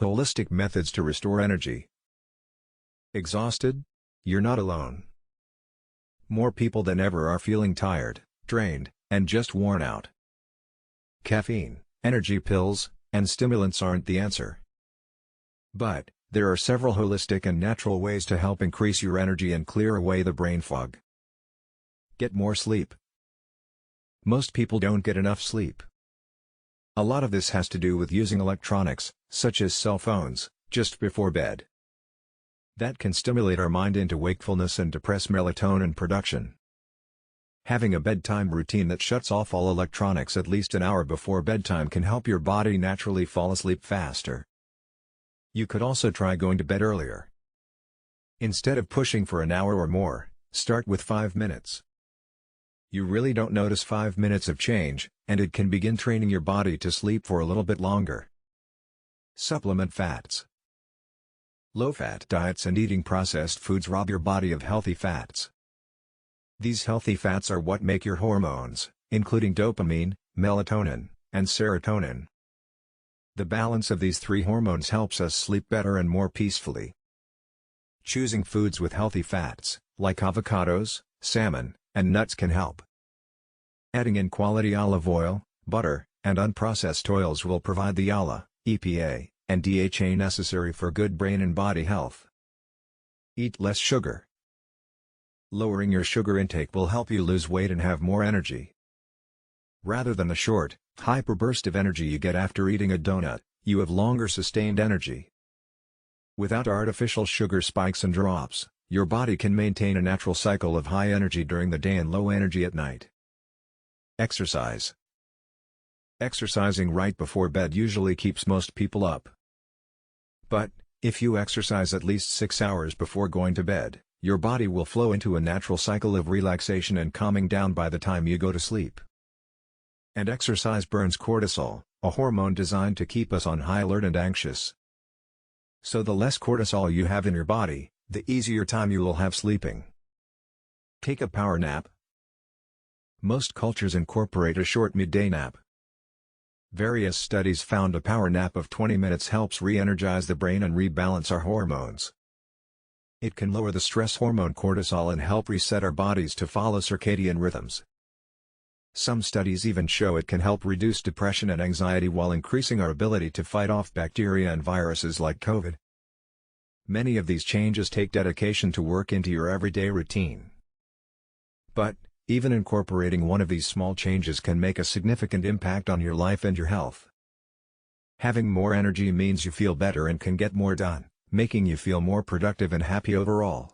Holistic methods to restore energy. Exhausted? You're not alone. More people than ever are feeling tired, drained, and just worn out. Caffeine, energy pills, and stimulants aren't the answer. But, there are several holistic and natural ways to help increase your energy and clear away the brain fog. Get more sleep. Most people don't get enough sleep. A lot of this has to do with using electronics, such as cell phones, just before bed. That can stimulate our mind into wakefulness and depress melatonin production. Having a bedtime routine that shuts off all electronics at least an hour before bedtime can help your body naturally fall asleep faster. You could also try going to bed earlier. Instead of pushing for an hour or more, start with 5 minutes. You really don't notice 5 minutes of change, and it can begin training your body to sleep for a little bit longer. Supplement fats. Low-fat diets and eating processed foods rob your body of healthy fats. These healthy fats are what make your hormones, including dopamine, melatonin, and serotonin. The balance of these three hormones helps us sleep better and more peacefully. Choosing foods with healthy fats, like avocados, salmon, and nuts can help. Adding in quality olive oil, butter, and unprocessed oils will provide the ALA, EPA, and DHA necessary for good brain and body health. Eat less sugar. Lowering your sugar intake will help you lose weight and have more energy. Rather than the short, hyper burst of energy you get after eating a donut, you have longer sustained energy. Without artificial sugar spikes and drops, your body can maintain a natural cycle of high energy during the day and low energy at night. Exercise. Exercising right before bed usually keeps most people up. But, if you exercise at least 6 hours before going to bed, your body will flow into a natural cycle of relaxation and calming down by the time you go to sleep. And exercise burns cortisol, a hormone designed to keep us on high alert and anxious. So the less cortisol you have in your body, the easier time you will have sleeping. Take a power nap. Most cultures incorporate a short midday nap. Various studies found a power nap of 20 minutes helps re-energize the brain and rebalance our hormones. It can lower the stress hormone cortisol and help reset our bodies to follow circadian rhythms. Some studies even show it can help reduce depression and anxiety while increasing our ability to fight off bacteria and viruses like COVID. Many of these changes take dedication to work into your everyday routine. But, even incorporating one of these small changes can make a significant impact on your life and your health. Having more energy means you feel better and can get more done, making you feel more productive and happy overall.